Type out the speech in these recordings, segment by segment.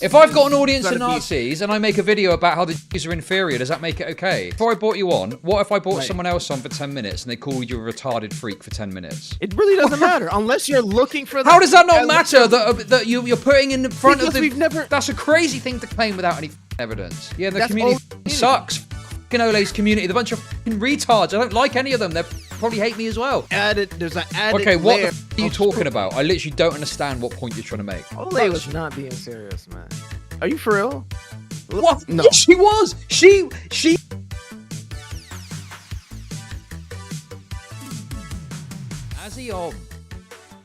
If I've got an audience of Nazis and I make a video about how the Jews are inferior, does that make it okay? Before I brought you on, what if I brought someone else on for 10 minutes and they call you a retarded freak for 10 minutes? It really doesn't matter unless you're looking for the... How does that not matter that you're putting in front of the... We've never... That's a crazy thing to claim without any evidence. Yeah, the community sucks. Fucking Ole's community, the bunch of fucking retards. I don't like any of them. They probably hate me as well. There's an added Okay, what the f are you talking about? I literally don't understand what point you're trying to make. Ole was not being serious, man. Are you for real? What? No. Yes, she was. She.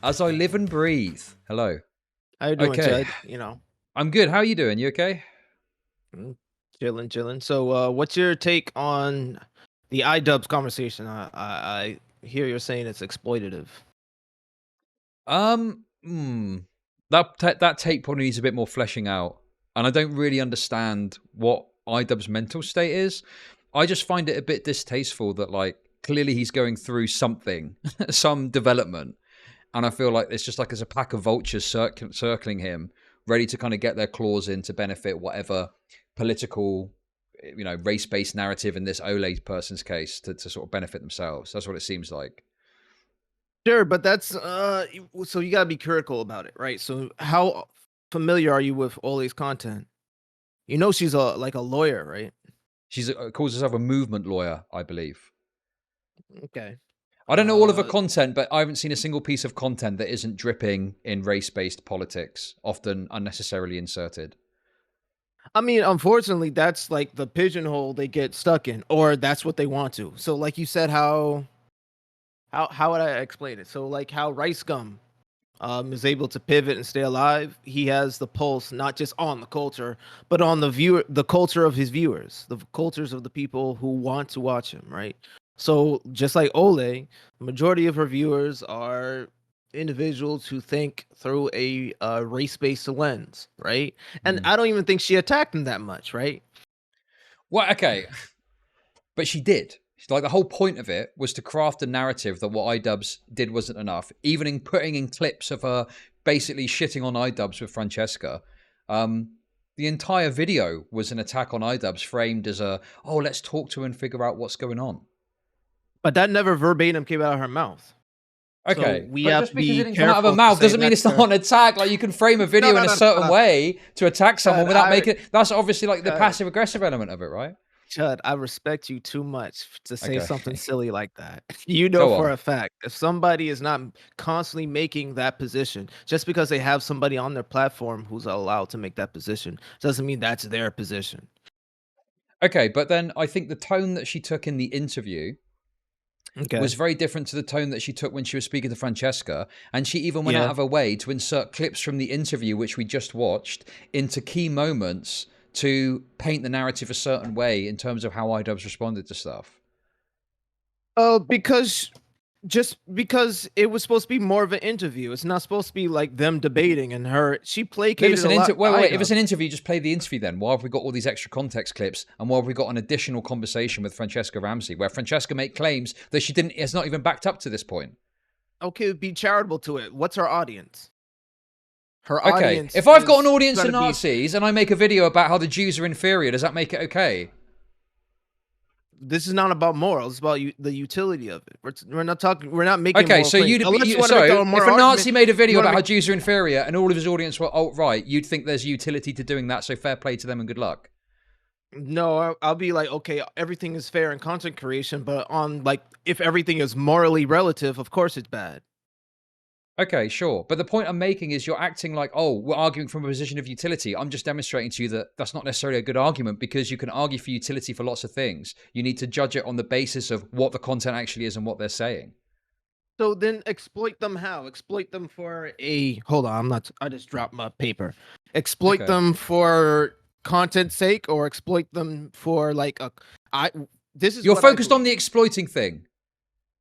As I live and breathe. Hello. How you doing, Chud? You know. I'm good. How are you doing? You okay? Chilling. So, what's your take on the Idubbbz conversation? I hear you're saying it's exploitative. That take probably needs a bit more fleshing out, and I don't really understand what Idubbbz' mental state is. I just find it a bit distasteful that, like, clearly he's going through something, some development, and I feel like it's just like there's a pack of vultures circling him, ready to kind of get their claws in to benefit whatever political, race-based narrative in this Ole person's case to sort of benefit themselves. That's what it seems like. Sure, but that's so you gotta be critical about it, right? So how familiar are you with Ole's content? You know she's a lawyer, right? She's calls herself a movement lawyer, I believe. Okay. I don't know all of her content, but I haven't seen a single piece of content that isn't dripping in race-based politics, often unnecessarily inserted. I mean, unfortunately, that's like the pigeonhole they get stuck in, or that's what they want to. So, like you said, how would I explain it? So, like how Rice Gum is able to pivot and stay alive. He has the pulse, not just on the culture, but on the culture of his viewers, the cultures of the people who want to watch him, right? So, just like Ole, the majority of her viewers are individuals who think through a race-based lens, right? And I don't even think she attacked him that much, right? Well, okay, but she did. Like, the whole point of it was to craft a narrative that what Idubbbz did wasn't enough. Even in putting in clips of her basically shitting on Idubbbz with Franchesca, the entire video was an attack on Idubbbz, framed as let's talk to her and figure out what's going on. But that never verbatim came out of her mouth. Okay, so we have to be careful. Come out of her mouth doesn't mean it's not an attack. Like, you can frame a video in a certain way to attack someone without making it. That's obviously like the passive aggressive element of it, right? Chud, I respect you too much to say something silly like that. You know for a fact, if somebody is not constantly making that position, just because they have somebody on their platform who's allowed to make that position, doesn't mean that's their position. Okay, but then I think the tone that she took in the interview was very different to the tone that she took when she was speaking to Franchesca. And she even went out of her way to insert clips from the interview, which we just watched, into key moments to paint the narrative a certain way in terms of how Idubbbz responded to stuff. Because it was supposed to be more of an interview. It's not supposed to be like them debating and her. She placated a lot. Wait. If it's an interview, just play the interview then. Why have we got all these extra context clips? And why have we got an additional conversation with Franchesca Ramsey, where Franchesca made claims that it's not even backed up to this point? Okay, be charitable to it. What's her audience? Her audience. If I've got an audience of Nazis and I make a video about how the Jews are inferior, does that make it okay? This is not about morals. It's about the utility of it. We're not talking. We're not making. Okay, so if a Nazi made a video about how Jews are inferior and all of his audience were alt-right, you'd think there's utility to doing that. So fair play to them and good luck. No, I'll be like, okay, everything is fair in content creation, but on like if everything is morally relative, of course it's bad. Okay, sure. But the point I'm making is you're acting like, we're arguing from a position of utility. I'm just demonstrating to you that that's not necessarily a good argument, because you can argue for utility for lots of things. You need to judge it on the basis of what the content actually is and what they're saying. So then exploit them how? Exploit them for hold on, I just dropped my paper. Exploit them for content's sake, or exploit them for you're focused on the exploiting thing.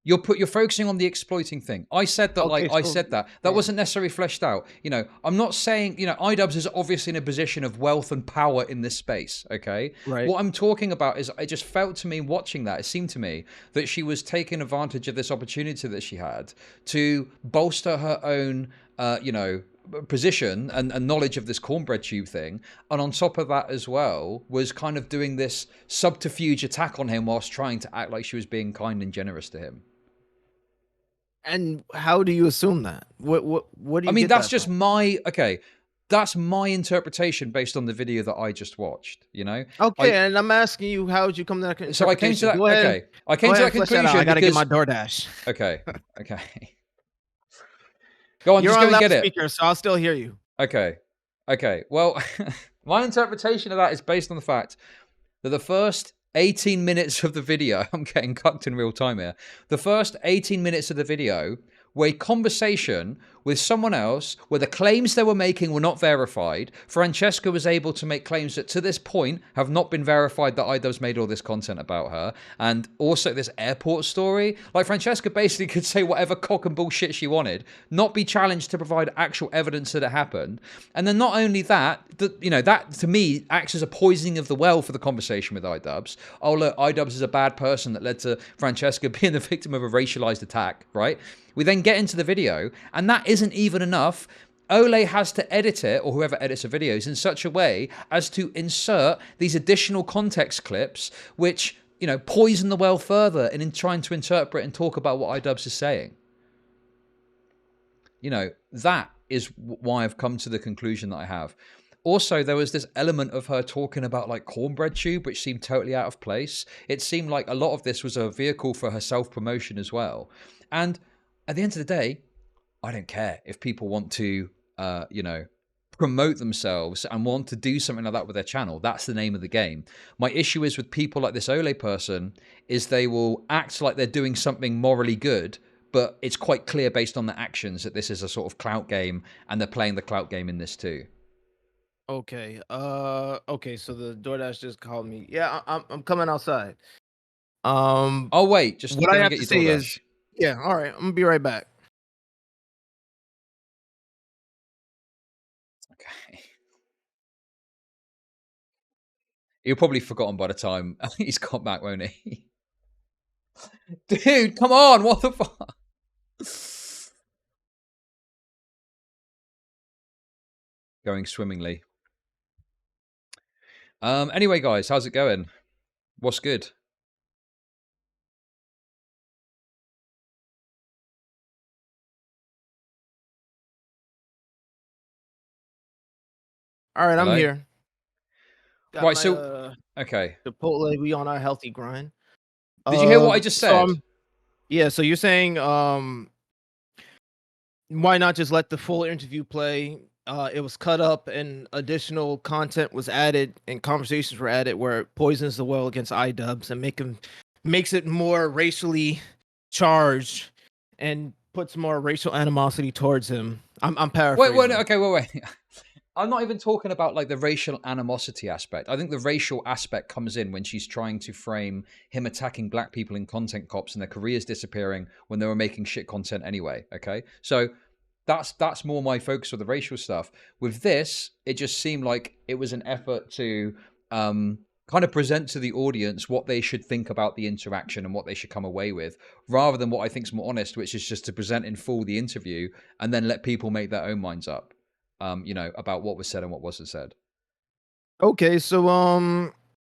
You're focusing on the exploiting thing. I said that, I said that. That wasn't necessarily fleshed out. I'm not saying, Idubbbz is obviously in a position of wealth and power in this space, okay? Right. What I'm talking about is, it just felt to me watching that, it seemed to me that she was taking advantage of this opportunity that she had to bolster her own, position and knowledge of this cornbread tube thing, and on top of that as well was kind of doing this subterfuge attack on him whilst trying to act like she was being kind and generous to him. And how do you assume that? What do you I mean, get that's that just from? that's my interpretation based on the video that I just watched, you know? Okay, and I'm asking you, how did you come to that interpretation? So I came to that, Go ahead. I came Go to ahead that and flesh that out. conclusion I gotta get my because, DoorDash. okay. Go on, You're just on go and get it. loudspeaker, so I'll still hear you. Okay. Well, my interpretation of that is based on the fact that the first 18 minutes of the video, I'm getting cucked in real time here. The first 18 minutes of the video were a conversation with someone else where the claims they were making were not verified. Franchesca was able to make claims that to this point have not been verified, that Idubbbz made all this content about her. And also this airport story. Like, Franchesca basically could say whatever cock and bullshit she wanted, not be challenged to provide actual evidence that it happened. And then not only that, that to me acts as a poisoning of the well for the conversation with Idubbbz. Oh, look, Idubbbz is a bad person that led to Franchesca being the victim of a racialized attack, right? We then get into the video, and that isn't even enough. Ole has to edit it, or whoever edits the videos, in such a way as to insert these additional context clips, which, poison the well further in trying to interpret and talk about what Idubbbz is saying. That is why I've come to the conclusion that I have. Also, there was this element of her talking about like cornbread tube, which seemed totally out of place. It seemed like a lot of this was a vehicle for her self-promotion as well. And at the end of the day, I don't care if people want to, promote themselves and want to do something like that with their channel. That's the name of the game. My issue is with people like this Ole person is they will act like they're doing something morally good, but it's quite clear based on the actions that this is a sort of clout game, and they're playing the clout game in this too. Okay. Okay. So the DoorDash just called me. Yeah, I'm coming outside. Oh wait, just what go I and have get to your say DoorDash. is, yeah. All right, I'm gonna be right back. Okay. He'll probably forgotten by the time he's got back, won't he? Dude, come on! What the fuck? Going swimmingly. Anyway, guys, how's it going? What's good? All right, I'm Hello? here. Got Right, my so okay. Chipotle. We on our healthy grind. Did you hear what I just said? Yeah. So you're saying, why not just let the full interview play? It was cut up and additional content was added and conversations were added where it poisons the well against Idubbbz and makes it more racially charged and puts more racial animosity towards him. I'm paraphrasing. Wait. I'm not even talking about like the racial animosity aspect. I think the racial aspect comes in when she's trying to frame him attacking black people in content cops and their careers disappearing when they were making shit content anyway. Okay, so that's more my focus with the racial stuff. With this, it just seemed like it was an effort to kind of present to the audience what they should think about the interaction and what they should come away with, rather than what I think is more honest, which is just to present in full the interview and then let people make their own minds up. About what was said and what wasn't said. Okay, so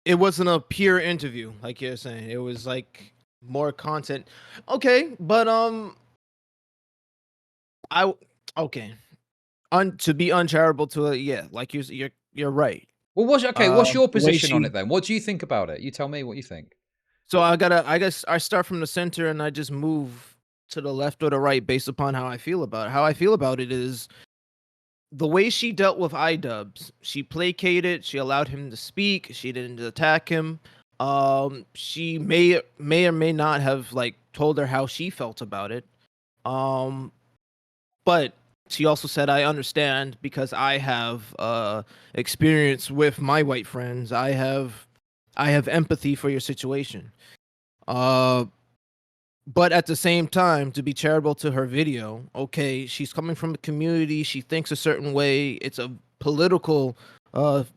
it wasn't a pure interview, like you're saying. It was like more content. Okay, but to be uncharitable to it, yeah, like you're right. Well, what's your position on she- it then? What do you think about it? You tell me what you think. So I guess I start from the center and I just move to the left or the right based upon how I feel about it. How I feel about it is the way she dealt with Idubbbz. She placated, she allowed him to speak, she didn't attack him. She may or may not have like told her how she felt about it. But she also said, I understand because I have experience with my white friends. I have empathy for your situation. But at the same time, to be charitable to her video, okay, she's coming from a community, she thinks a certain way. It's a political,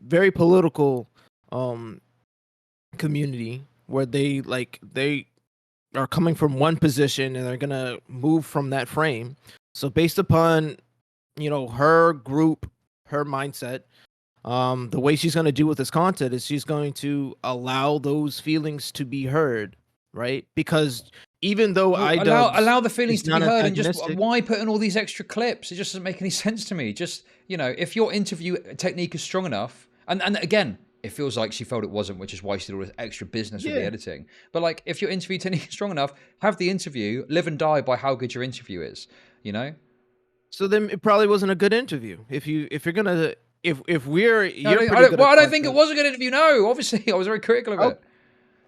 very political community where they are coming from one position and they're gonna move from that frame. So based upon her group, her mindset, the way she's going to deal with this content is she's going to allow those feelings to be heard, right? Because even though Well, Idubbbz allow the feelings is to be not heard, and just antagonistic, why put in all these extra clips? It just doesn't make any sense to me. Just, if your interview technique is strong enough, and again, it feels like she felt it wasn't, which is why she did all this extra business with the yeah. editing. But like, if your interview technique is strong enough, have the interview, live and die by how good your interview is. So then it probably wasn't a good interview. If you're gonna if we're No, you're pretty good at I don't think it content. was a good interview. No, obviously, I was very critical of Oh, it.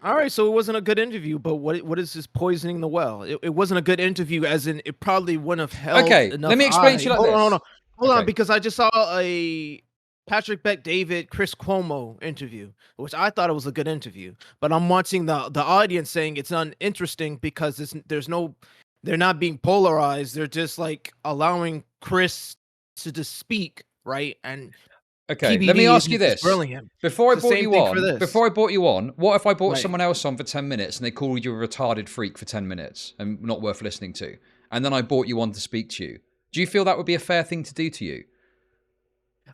all right, so it wasn't a good interview. But what is this poisoning the well? It wasn't a good interview, as in it probably wouldn't have held Okay, let enough me explain to eye. you like Hold on, this. hold on, Okay. because I just saw a Patrick Bet David Chris Cuomo interview, which I thought it was a good interview. But I'm watching the audience saying it's uninteresting because they're not being polarized. They're just like allowing Chris to just speak, right? And Okay, let me PBD ask you isn't just this. grilling him. Before I It's the brought same you thing for on, this, what if I brought right? someone else on for 10 minutes and they called you a retarded freak for 10 minutes and not worth listening to? And then I brought you on to speak to you. Do you feel that would be a fair thing to do to you?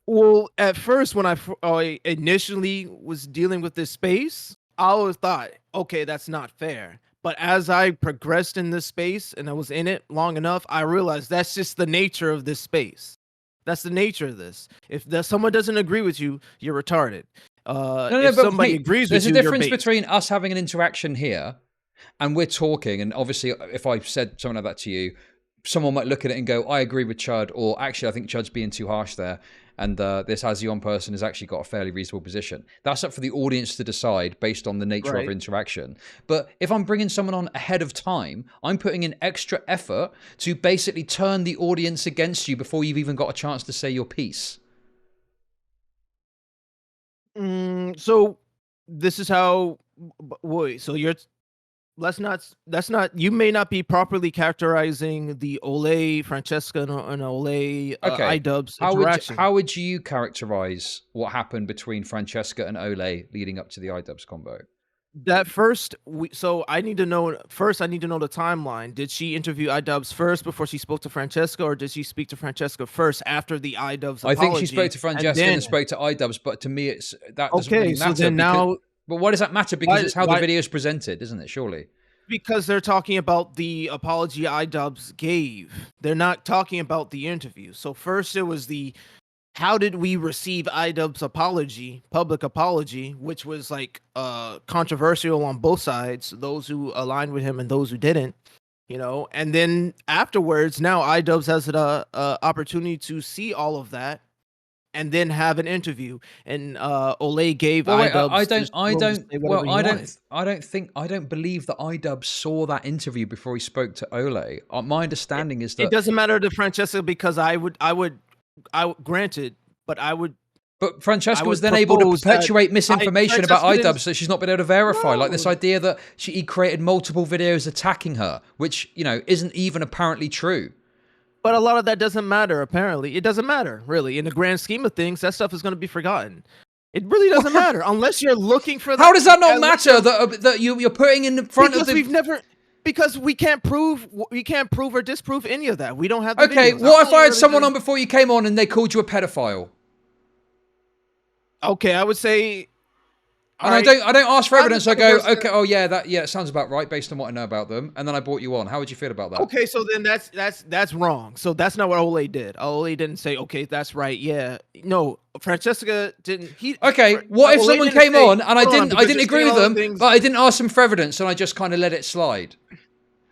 Well, at first, when I initially was dealing with this space, I always thought, okay, that's not fair. But as I progressed in this space and I was in it long enough, I realized that's just the nature of this space. That's the nature of this. If someone doesn't agree with you, you're retarded. No, If but somebody mate, agrees there's with a you, you're difference bait. between us having an interaction here and we're talking, and obviously if I said something like that to you, someone might look at it and go, I agree with Chud, or actually I think Chud's being too harsh there, and this Azion person has actually got a fairly reasonable position. That's up for the audience to decide based on the nature of our Right. interaction. But if I'm bringing someone on ahead of time, I'm putting in extra effort to basically turn the audience against you before you've even got a chance to say your piece. So this is how. Wait. So you're let's not you may not be properly characterizing the Ole Francesca and Ole Okay, Idubbbz interaction. how would you characterize what happened between Franchesca and Ole leading up to the Idubbbz combo? That first so I need to know the timeline. Did she interview Idubbbz first before she spoke to Francesca, or did she speak to Francesca first after the Idubbbz I think she spoke apology to and Francesca and then then spoke to Idubbbz, but to me, that doesn't okay, really so matter then because. now But why does that matter? Because it's how the why video is presented, isn't it? Surely. because they're talking about the apology Idubbbz gave. They're not talking about the interview. So first it was the how did we receive Idubbbz apology, public apology, which was like controversial on both sides, those who aligned with him and those who didn't, and then afterwards, now Idubbbz has an opportunity to see all of that and then have an interview. And Ole gave Well, wait, Idubbbz this room to say whatever he wanted. I don't believe that Idubbbz saw that interview before he spoke to Ole. My understanding is It that. doesn't matter to Francesca because granted, but But I Francesca was would then able to propose that perpetuate misinformation about Francesca didn't. Idubbbz that she's not been able to verify. Like this No, idea that he created multiple videos attacking her, which, isn't even apparently true. but a lot of that doesn't matter. Apparently, it doesn't matter really in the grand scheme of things. That stuff is going to be forgotten. It really doesn't matter unless you're looking for. How does that not matter that you're putting in front of the. Because we can't prove or disprove any of that. We don't have the Okay, videos. what if I had someone on before you came on and they called you a pedophile? Okay, I would say. And I don't ask for evidence. I go, person. okay, oh yeah, it sounds about right based on what I know about them. And then I brought you on. How would you feel about that? Okay, so then that's wrong. So that's not what Ole did. Ole didn't say, okay, that's right. Yeah, no, Francesca didn't. Okay, what if Ole someone didn't came say- on and I hold on, didn't because you're agree saying with all the them, things- but I didn't ask them for evidence and I just kind of let it slide?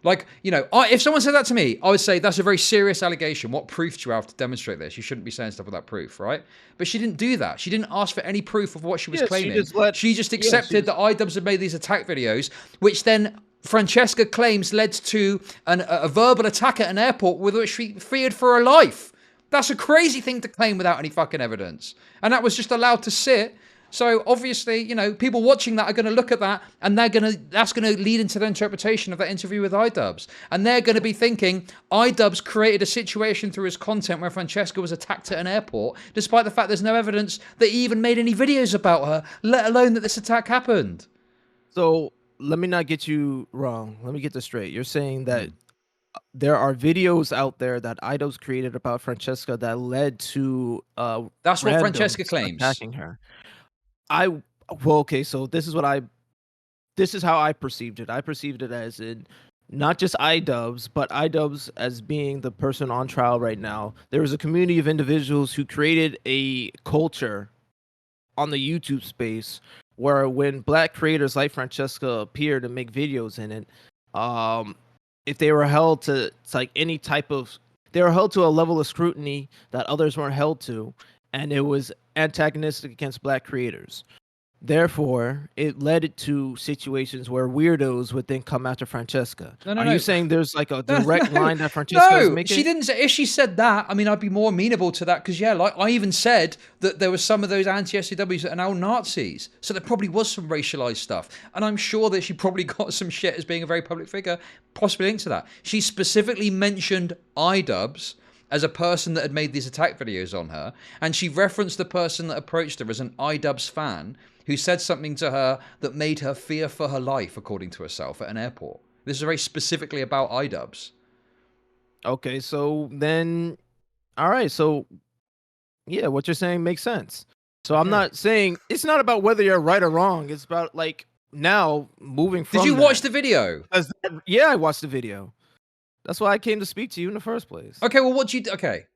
Like, if someone said that to me, I would say that's a very serious allegation. What proof do you have to demonstrate this? You shouldn't be saying stuff without proof, right? But she didn't do that. She didn't ask for any proof of what she was claiming. She just accepted that Idubbbz had made these attack videos, which then Francesca claims led to a verbal attack at an airport with which she feared for her life. That's a crazy thing to claim without any fucking evidence. And that was just allowed to sit. So obviously, people watching that are going to look at that and that's going to lead into the interpretation of that interview with Idubbbz. And they're going to be thinking Idubbbz created a situation through his content where Francesca was attacked at an airport, despite the fact there's no evidence that he even made any videos about her, let alone that this attack happened. So let me not get you wrong. Let me get this straight. You're saying that there are videos out there that Idubbbz created about Franchesca that led to That's what randoms Franchesca claims. attacking her. I well, okay, so this is how I perceived it. I perceived it as in not just Idubbbz, but Idubbbz as being the person on trial right now. There was a community of individuals who created a culture on the YouTube space where when black creators like Francesca appeared and make videos in it, if they were held to it's like any type of they were held to a level of scrutiny that others weren't held to, and it was antagonistic against black creators. Therefore, it led to situations where weirdos would then come after Francesca. No, no, Are no. you saying there's like a No, direct no, line that Francesca is no, making? she didn't say. If she said that, I mean, I'd be more amenable to that because, yeah, like I even said that there was some of those anti-SJWs that are now Nazis. So there probably was some racialized stuff. And I'm sure that she probably got some shit as being a very public figure, possibly linked to that. She specifically mentioned Idubbbz as a person that had made these attack videos on her. And she referenced the person that approached her as an Idubbbz fan who said something to her that made her fear for her life, according to herself, at an airport. This is very specifically about Idubbbz. Okay, so then, all right, so yeah, what you're saying makes sense. So I'm Okay. not saying it's not about whether you're right or wrong. It's about like now moving from. Did you that. watch the video? Yeah, I watched the video. That's why I came to speak to you in the first place. Okay, well, what do you... Okay.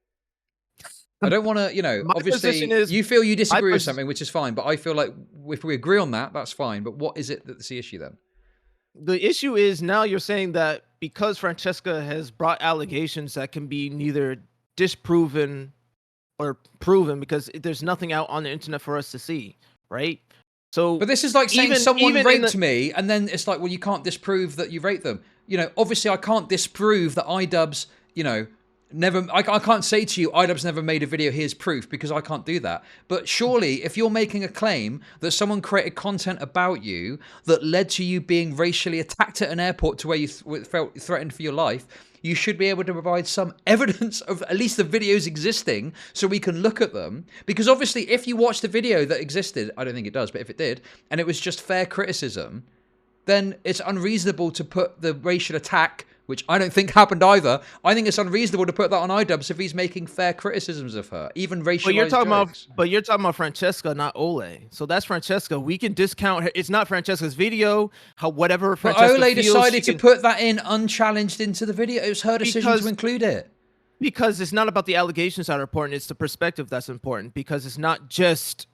I don't want to, My obviously, position is- you feel you disagree with something, which is fine, but I feel like if we agree on that, that's fine. But what is it that's the issue then? The issue is now you're saying that because Francesca has brought allegations that can be neither disproven or proven because there's nothing out on the internet for us to see, right? So, But this is like saying even- someone even in raped the- me, and then it's like, well, you can't disprove that you raped them. Obviously, I can't disprove that Idubbbz, never. I can't say to you, Idubbbz never made a video. Here's proof, because I can't do that. But surely, if you're making a claim that someone created content about you that led to you being racially attacked at an airport to where you felt threatened for your life, you should be able to provide some evidence of at least the videos existing so we can look at them. Because obviously, if you watch the video that existed, I don't think it does, but if it did, and it was just fair criticism, then it's unreasonable to put the racial attack, which I don't think happened either. I think it's unreasonable to put that on Idubbbz if he's making fair criticisms of her, even racialized But you're talking jokes. but you're talking about Francesca, not Ole. So that's Francesca. We can discount her. It's not Francesca's video. Whatever But Francesca Ole feels, decided she to can- put that in unchallenged into the video. It was her decision Because- to include it. because it's not about the allegations that are important. It's the perspective that's important. Because it's not just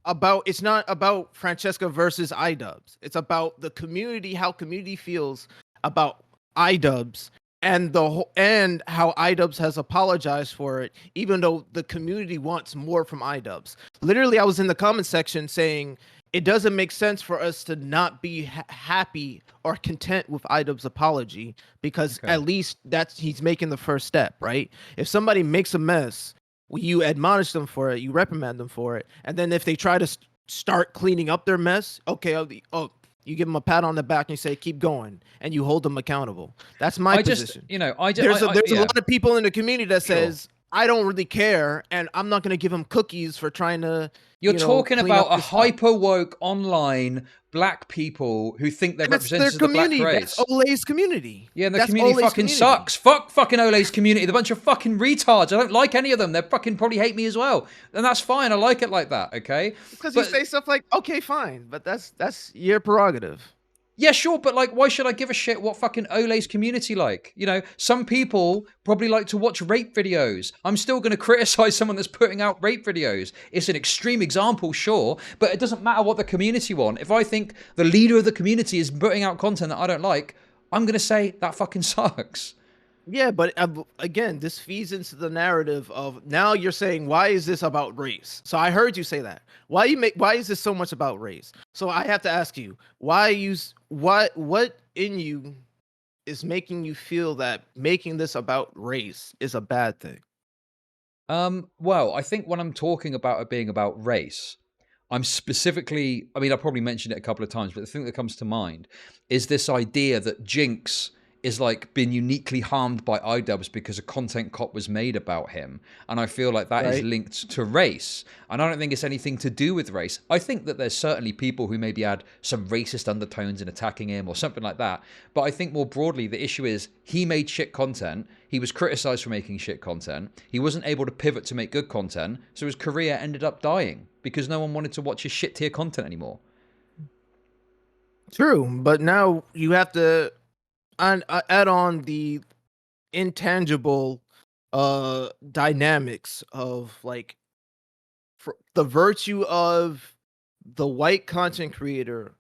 about Francesca versus Idubbbz. It's about the community, how community feels about Idubbbz and how Idubbbz has apologized for it, even though the community wants more from Idubbbz. Literally, I was in the comment section saying it doesn't make sense for us to not be happy or content with Idubbbz's apology because Okay. at least he's making the first step, right? If somebody makes a mess, you admonish them for it, you reprimand them for it, and then if they try to start cleaning up their mess, okay, you give them a pat on the back and you say keep going, and you hold them accountable. That's my position. There's a lot of people in the community that says I don't really care, and I'm not going to give them cookies for trying to. You're talking clean about up a this stuff. hyper woke online black people who think they're That's their representatives of the black community. race. That's Ole's community. Yeah, and the That's community Ole's fucking community. sucks. Fuck fucking Ole's community. They're a bunch of fucking retards. I don't like any of them. They fucking probably hate me as well. And that's fine. I like it like that, okay? Because you say stuff like, okay, fine, but that's your prerogative. Yeah, sure, but like, why should I give a shit what fucking Ole's community like? Some people probably like to watch rape videos. I'm still going to criticize someone that's putting out rape videos. It's an extreme example, sure, but it doesn't matter what the community want. If I think the leader of the community is putting out content that I don't like, I'm going to say that fucking sucks. Yeah, but again, this feeds into the narrative of now you're saying, why is this about race? So I heard you say that. Why is this so much about race? So I have to ask you, what in you is making you feel that making this about race is a bad thing? Well, I think when I'm talking about it being about race, I'm specifically, I mean, I probably mentioned it a couple of times, but the thing that comes to mind is this idea that Jinx is like been uniquely harmed by Idubbbz because a content cop was made about him, and I feel like that is Right. linked to race, and I don't think it's anything to do with race. I think that there's certainly people who maybe had some racist undertones in attacking him or something like that, but I think more broadly the issue is he made shit content, he was criticized for making shit content, he wasn't able to pivot to make good content, so his career ended up dying because no one wanted to watch his shit tier content anymore. True, but now you have to add on the intangible dynamics of like the virtue of the white content creator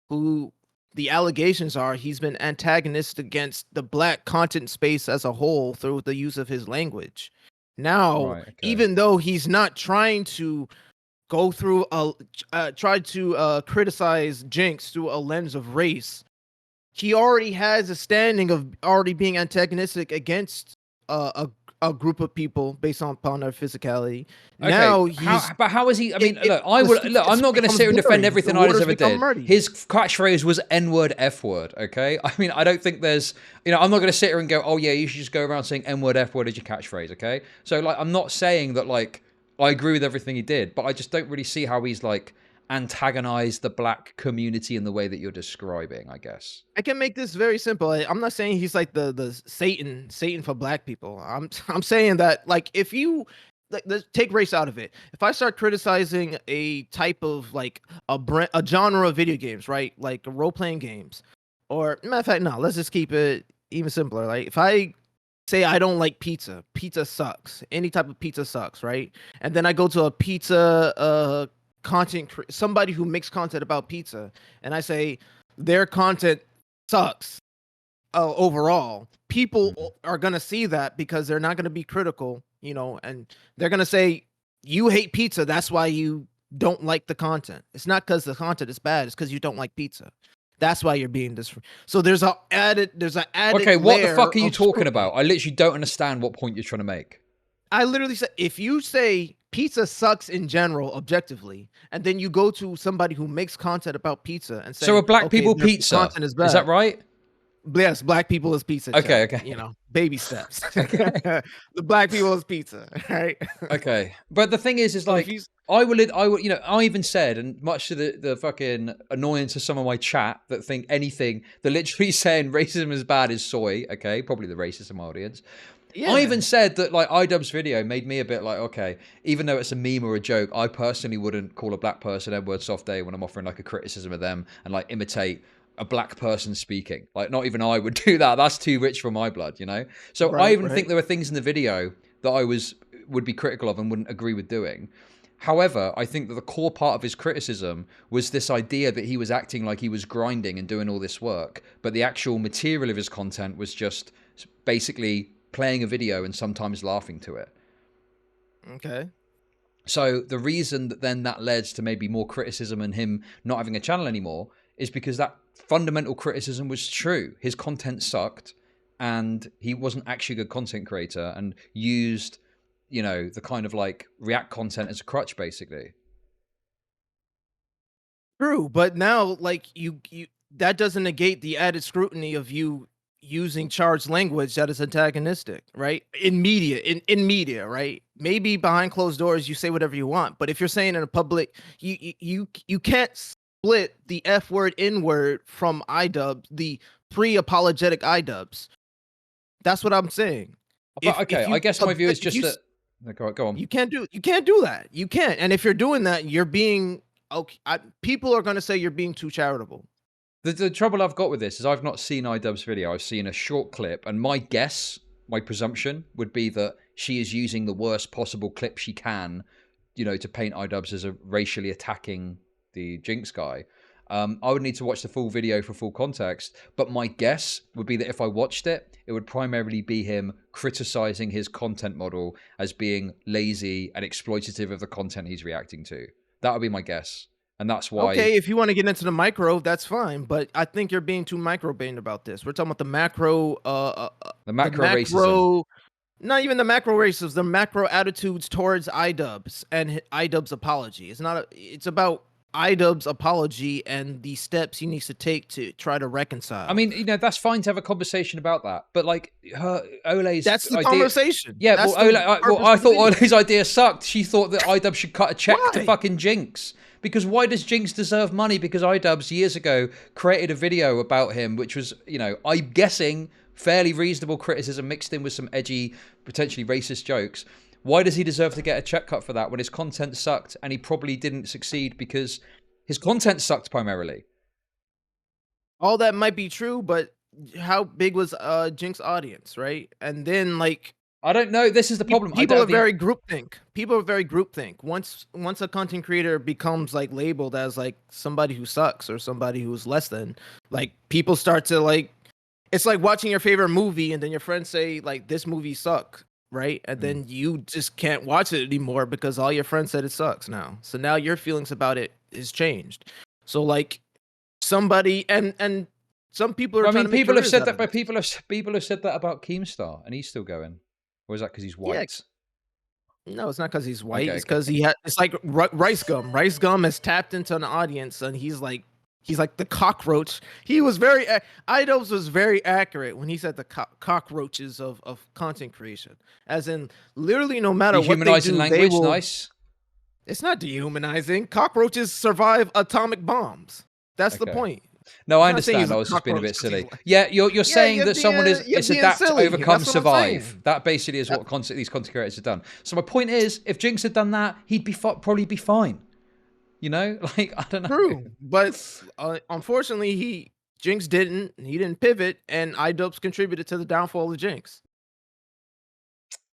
who the allegations are he's been antagonist against the black content space as a whole through the use of his language. Now, Right, okay. even though he's not trying to go through try to criticize Jinx through a lens of race, he already has a standing of already being antagonistic against a group of people based upon their physicality. Okay, Now he's but how is he? I mean, look, the I'm not going to sit here and defend blurry. everything The Idubbbz waters ever become did. muddy. His catchphrase was N-word, F-word. Okay, I mean, I don't think there's, I'm not going to sit here and go, oh yeah, you should just go around saying N-word, F-word as your catchphrase. Okay, so like, I'm not saying that like I agree with everything he did, but I just don't really see how he's like antagonized the black community in the way that you're describing, I guess. I can make this very simple. I'm not saying he's like the Satan for black people. I'm saying that like if you like let's take race out of it. If I start criticizing a type of like a genre of video games, right? Like role playing games, or matter of fact, no, let's just keep it even simpler. Like if I say I don't like pizza, pizza sucks. Any type of pizza sucks, right? And then I go to a pizza somebody who makes content about pizza, and I say their content sucks overall. People are gonna see that because they're not gonna be critical, and they're gonna say you hate pizza. That's why you don't like the content. It's not because the content is bad. It's because you don't like pizza. That's why you're being this. So there's an added. Okay, what the fuck are you talking scrutiny. about? I literally don't understand what point you're trying to make. I literally said, if you say pizza sucks in general, objectively, and then you go to somebody who makes content about pizza and say, So are black okay, people their pizza? content is bad. Is that right? Yes, black people is pizza. Okay, check, okay. Baby steps. Okay. The black people is pizza, right? Okay, but the thing is So if like I will, I even said, and much to the fucking annoyance of some of my chat that think anything that literally saying racism is bad is soy. Okay, probably the racism audience. Yeah. I even said that like Idubbbz video made me a bit like, okay, even though it's a meme or a joke, I personally wouldn't call a black person N-word soft day when I'm offering like a criticism of them and like imitate a black person speaking. Like not even I would do that. That's too rich for my blood, So I even think there were things in the video that I would be critical of and wouldn't agree with doing. However, I think that the core part of his criticism was this idea that he was acting like he was grinding and doing all this work, but the actual material of his content was just basically playing a video and sometimes laughing to it. Okay. So the reason that then that led to maybe more criticism and him not having a channel anymore is because that fundamental criticism was true. His content sucked and he wasn't actually a good content creator and used, the kind of like React content as a crutch, basically. True, but now like you that doesn't negate the added scrutiny of you using charged language that is antagonistic, right? In media, right? Maybe behind closed doors you say whatever you want, but if you're saying in a public, you can't split the F word, N word from Idubbbz, the pre-apologetic Idubbbz. That's what I'm saying. But okay, I guess my view is just that. Go on. You can't do that. You can't. And if you're doing that, you're being okay. People are going to say you're being too charitable. The trouble I've got with this is I've not seen Idubbbz video. I've seen a short clip, and my presumption would be that she is using the worst possible clip she can, to paint Idubbbz as a racially attacking the Jinx guy. I would need to watch the full video for full context, but my guess would be that if I watched it, it would primarily be him criticizing his content model as being lazy and exploitative of the content he's reacting to. That would be my guess. And that's why. Okay, if you want to get into the micro, that's fine. But I think you're being too micro-brained about this. We're talking about the macro, the macro racism. Not even the macro racism, the macro attitudes towards Idubbbz and Idubbbz apology. It's not. It's about Idubbbz apology and the steps he needs to take to try to reconcile. I mean, that's fine to have a conversation about that, but like Ole's That's the idea. conversation. Yeah, That's well, I thought Ole's Ole's idea sucked. She thought that Idubbbz should cut a check to Why? fucking Jinx. Because why does Jinx deserve money? Because Idubbbz years ago created a video about him, which was, I'm guessing fairly reasonable criticism mixed in with some edgy, potentially racist jokes. Why does he deserve to get a check cut for that when his content sucked and he probably didn't succeed because his content sucked primarily? All that might be true, but how big was Jinx audience, right? And then like I don't know. This is the problem. people are very groupthink. People are very groupthink. Once a content creator becomes like labeled as like somebody who sucks or somebody who's less than, like people start to like, it's like watching your favorite movie and then your friends say like this movie sucks, right? And then you just can't watch it anymore because all your friends said it sucks now. So now your feelings about it is changed. So like somebody and some people are. I mean, people have said that, but people have said that about Keemstar, and he's still going. Or is that because he's white? Yeah. No, it's not because he's white. Okay, it's because he had. It's like Rice Gum. Rice Gum has tapped into an audience, and he's like the cockroach. He was very. Idubbbz was very accurate when he said the cockroaches of content creation, as in literally no matter what they do, language, they will. Nice. It's not dehumanizing. Cockroaches survive atomic bombs. That's the point. No, I understand. I was just being a bit silly. Yeah, you're saying that someone is adapt, overcome, survive. That basically is what these content creators have done. So my point is, if Jinx had done that, he'd probably be fine. Like I don't know. True, but unfortunately, Jinx didn't. He didn't pivot, and Idubbbz contributed to the downfall of Jinx.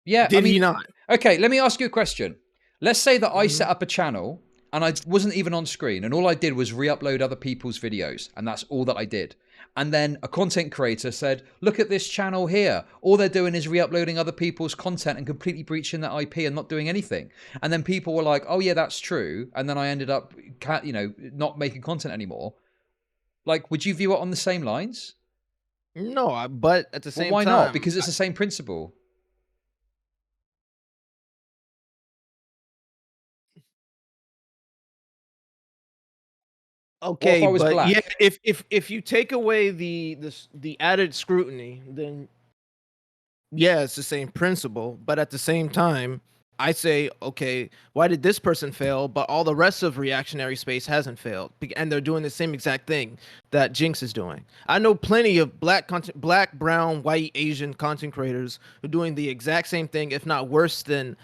Yeah, did he not? Okay, let me ask you a question. Let's say that I set up a channel. And I wasn't even on screen. And all I did was re-upload other people's videos. And that's all that I did. And then a content creator said, look at this channel here. All they're doing is re-uploading other people's content and completely breaching that IP and not doing anything. And then people were like, oh yeah, that's true. And then I ended up, not making content anymore. Like, would you view it on the same lines? No, but at the same time. Why not? Because it's the same principle. Okay, but black? Yeah, if you take away the added scrutiny, then yeah, it's the same principle. But at the same time, I say, okay, why did this person fail, but all the rest of reactionary space hasn't failed, and they're doing the same exact thing that Jinx is doing. I know plenty of black, brown, white, Asian content creators who are doing the exact same thing, if not worse than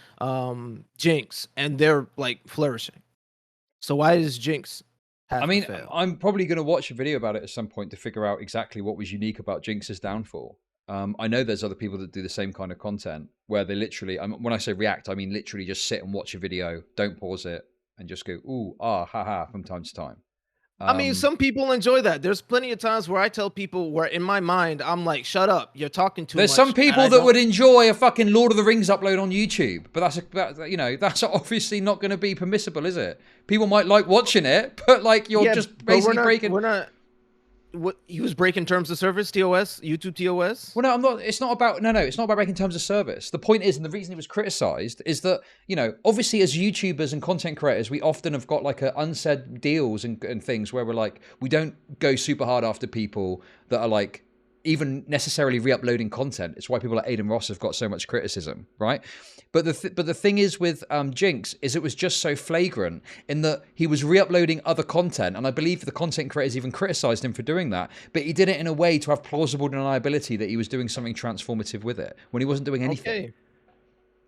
Jinx, and they're like flourishing. So why does Jinx? I'm probably going to watch a video about it at some point to figure out exactly what was unique about Jinx's downfall. I know there's other people that do the same kind of content where they literally, when I say react, I mean literally just sit and watch a video, don't pause it, and just go, ooh, haha, from time to time. I mean, some people enjoy that. There's plenty of times where I tell people where in my mind, I'm like, shut up, you're talking too much. There's some people that would enjoy a fucking Lord of the Rings upload on YouTube, but that's obviously not going to be permissible, is it? People might like watching it, but like you're just basically breaking. We're not. What he was breaking terms of service, TOS, YouTube TOS? Well, no, I'm not. It's not about it's not about breaking terms of service. The point is, and the reason it was criticized is that obviously as YouTubers and content creators, we often have got like unsaid deals and things where we're like, we don't go super hard after people that are like even necessarily re-uploading content. It's why people like Aiden Ross have got so much criticism, right? But the thing is with Jinx is it was just so flagrant in that he was re-uploading other content, and I believe the content creators even criticized him for doing that, but he did it in a way to have plausible deniability that he was doing something transformative with it when he wasn't doing anything. Okay.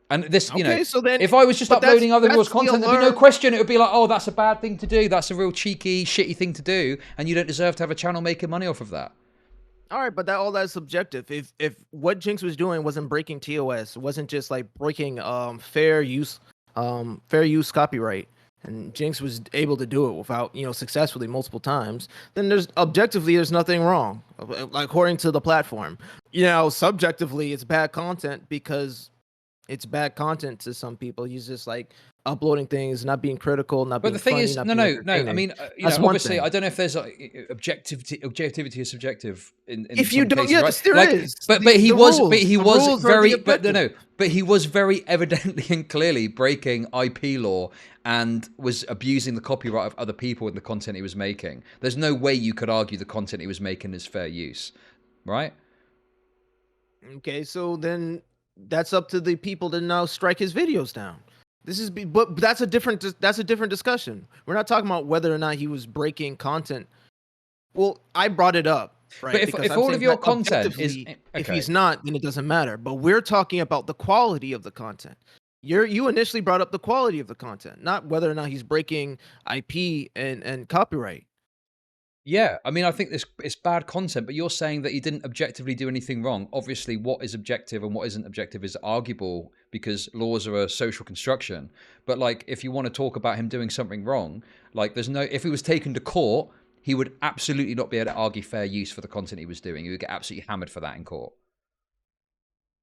And this, so then, if I was just uploading other people's content, there'd be no question. It would be like, oh, that's a bad thing to do. That's a real cheeky, shitty thing to do, and you don't deserve to have a channel making money off of that. All right, but all that's subjective. If what Jinx was doing wasn't breaking TOS, wasn't just like breaking fair use copyright, and Jinx was able to do it without successfully multiple times, then there's nothing wrong according to the platform. Subjectively it's bad content because it's bad content to some people. He's just like uploading things, not being critical, not But being the thing funny, is, not no, being no, no. I entertaining. mean, That's one obviously, thing. I don't know if there's like, objectivity is subjective in If you some don't, cases, right? yes, there Like, is. but The, he the was, rules, the rules are the objective. but he was very evidently and clearly breaking IP law and was abusing the copyright of other people in the content he was making. There's no way you could argue the content he was making is fair use, right? Okay, so then that's up to the people to now strike his videos down. But that's a different discussion. We're not talking about whether or not he was breaking content. Well, I brought it up, But right? Because if I'm all saying of your that content is objectively, if okay, he's not, then it doesn't matter. But we're talking about the quality of the content. You initially brought up the quality of the content, not whether or not he's breaking IP and copyright. yeah, I mean, I think it's bad content, but you're saying that he didn't objectively do anything wrong. Obviously, what is objective and what isn't objective is arguable because laws are a social construction. But like, if you want to talk about him doing something wrong, like, if he was taken to court, he would absolutely not be able to argue fair use for the content he was doing. He would get absolutely hammered for that in court.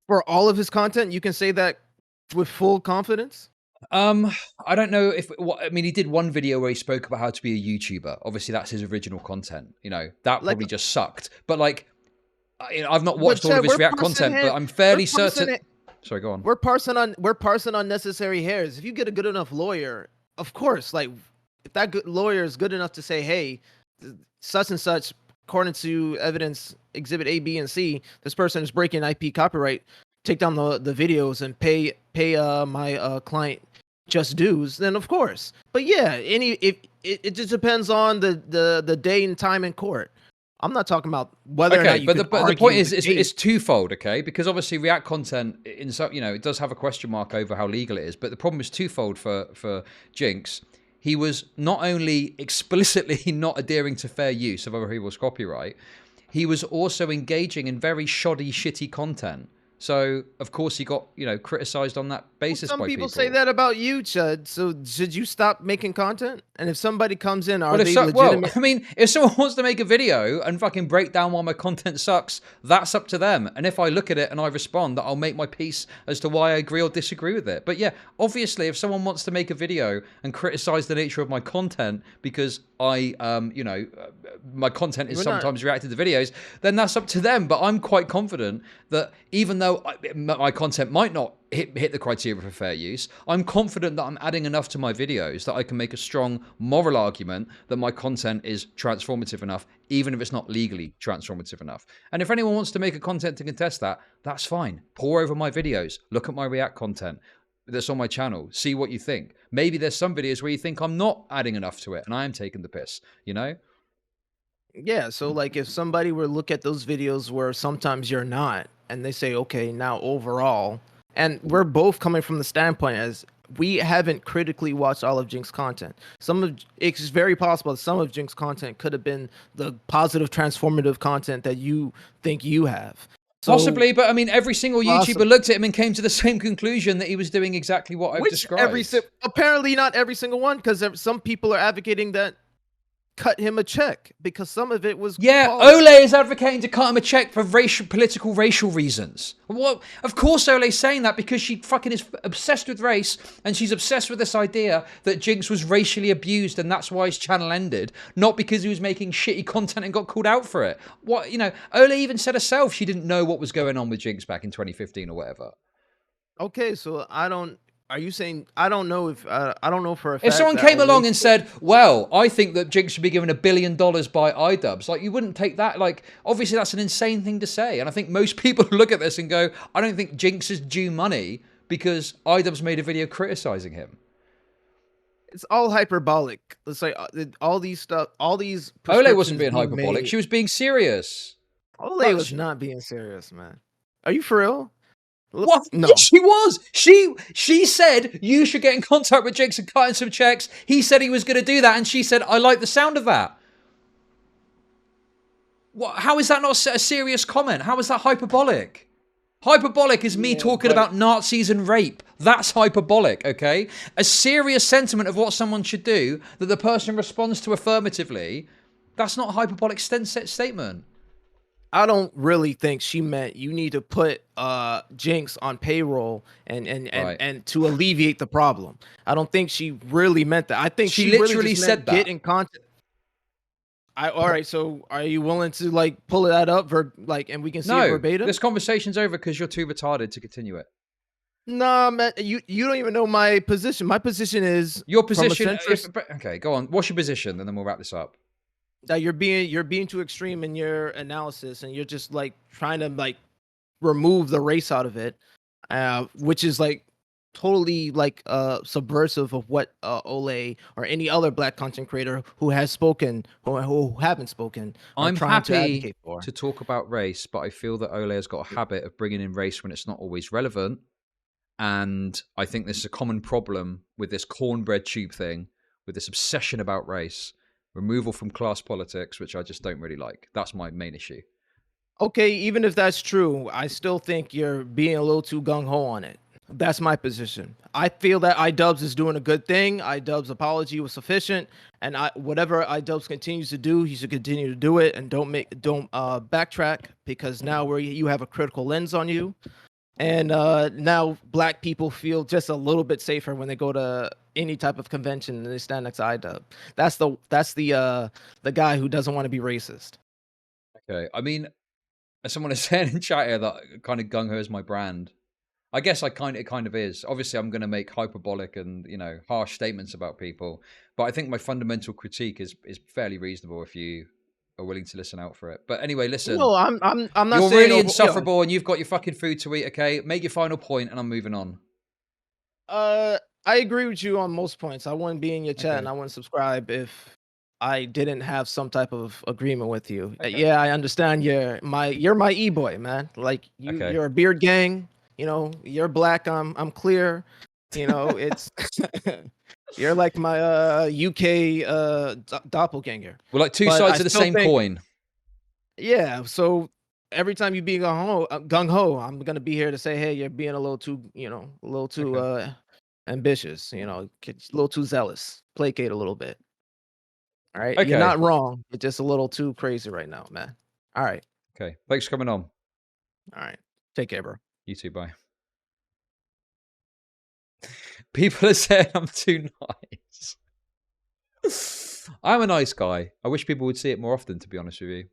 For all of his content, you can say that with full confidence. I don't know if I mean, he did one video where he spoke about how to be a YouTuber. Obviously, that's his original content. You know, that Like, probably just sucked. But like, I've not watched all of his we're React parsing content, but hair- I'm fairly we're parsing certain. it- Sorry, go on. We're parsing unnecessary hairs. If you get a good enough lawyer, of course, like if that good lawyer is good enough to say, hey, such and such, according to evidence exhibit A, B, and C, this person is breaking IP copyright, take down the videos and pay my client just dues, then of course. But yeah, it just depends on the day and time in court. I'm not talking about whether or not you but can the point is, the it's case. twofold, okay? Because obviously React content, in some, it does have a question mark over how legal it is. But the problem is twofold for Jinx. He was not only explicitly not adhering to fair use of other people's copyright, he was also engaging in very shoddy, shitty content. So of course he got criticized on that basis Some by people say that about you, Chud. So should you stop making content? And if somebody comes in, are they legitimate? I mean, if someone wants to make a video and fucking break down why my content sucks, that's up to them. And if I look at it and I respond, that I'll make my peace as to why I agree or disagree with it. But yeah, obviously, if someone wants to make a video and criticize the nature of my content because my content is sometimes reacted to videos, then that's up to them. But I'm quite confident that even though my content might not hit the criteria for fair use, I'm confident that I'm adding enough to my videos that I can make a strong moral argument that my content is transformative enough, even if it's not legally transformative enough. And if anyone wants to make a content to contest that, that's fine. Pour over my videos, look at my React content that's on my channel, see what you think. Maybe there's some videos where you think I'm not adding enough to it and I am taking the piss, Yeah, so like if somebody were to look at those videos where sometimes you're not, and they say, okay, now overall, and we're both coming from the standpoint as we haven't critically watched all of Jinx content. It's very possible that some of Jinx content could have been the positive transformative content that you think you have. So, possibly, but I mean, every single YouTuber looked at him and came to the same conclusion that he was doing exactly what I've described. Apparently not every single one, because some people are advocating that cut him a check because some of it was Ole is advocating to cut him a check for political racial reasons. Well, of course Ole's saying that because she fucking is obsessed with race and she's obsessed with this idea that Jinx was racially abused and that's why his channel ended, not because he was making shitty content and got called out for it. Ole even said herself she didn't know what was going on with Jinx back in 2015 or whatever. Okay, so are you saying I don't know for a fact if someone came along and said, well, I think that Jinx should be given $1 billion by Idubbbz, like, you wouldn't take that. Like, obviously that's an insane thing to say. And I think most people look at this and go, I don't think Jinx is due money because Idubbbz made a video criticizing him. It's all hyperbolic. Let's say all these Ole wasn't being hyperbolic. She was being serious. Ole was not being serious, man. Are you for real? What? No. Yes, she was. She said you should get in contact with Jinx and cut in some checks. He said he was going to do that, and she said, I like the sound of that. What? How is that not a serious comment? How is that hyperbolic? Hyperbolic is me talking about Nazis and rape. That's hyperbolic, okay? A serious sentiment of what someone should do that the person responds to affirmatively, that's not a hyperbolic statement. I don't really think she meant you need to put Jinx on payroll and to alleviate the problem. I don't think she really meant that. I think She she really literally just said meant that. get in contact. All right, so are you willing to like pull that up and we can see it verbatim? This conversation's over because you're too retarded to continue it. Nah, man, you don't even know my position. My position is Your position. Okay, go on. What's your position, and then we'll wrap this up. That you're being too extreme in your analysis, and you're just like trying to like remove the race out of it, which is like totally like subversive of what Ole or any other black content creator who has spoken who haven't spoken. I'm trying to happy advocate for. to talk about race, but I feel that Ole has got a habit of bringing in race when it's not always relevant. And I think this is a common problem with this cornbread tube thing, with this obsession about race, removal from class politics, which I just don't really like. That's my main issue. Okay, even if that's true, I still think you're being a little too gung-ho on it. That's my position. I feel that Idubbbz is doing a good thing. Idubbbz' apology was sufficient, and whatever Idubbbz continues to do, he should continue to do it, and don't backtrack, because now you have a critical lens on you. And now black people feel just a little bit safer when they go to any type of convention and they stand next to Idubbbz. That's the guy who doesn't want to be racist. Okay, I mean, as someone is saying in chat here that kind of gung ho is my brand. I guess it kind of is. Obviously, I'm going to make hyperbolic and harsh statements about people, but I think my fundamental critique is fairly reasonable if you are willing to listen out for it. But anyway, listen. No, I'm not. You're saying really insufferable, and you've got your fucking food to eat. Okay, make your final point, and I'm moving on. I agree with you on most points. I wouldn't be in your chat, and I wouldn't subscribe if I didn't have some type of agreement with you. Yeah, I understand. You're my e-boy, man. Like you're a beard gang. You're black. I'm clear. It's you're like my UK doppelganger. We're like two sides of the same coin. Yeah. So every time you be gung ho, I'm gonna be here to say, hey, you're being a little too, ambitious. A little too zealous. Placate a little bit. All right. Okay. You're not wrong. You're just a little too crazy right now, man. All right. Okay. Thanks for coming on. All right. Take care, bro. You too. Bye. People are saying I'm too nice. I'm a nice guy. I wish people would see it more often, to be honest with you.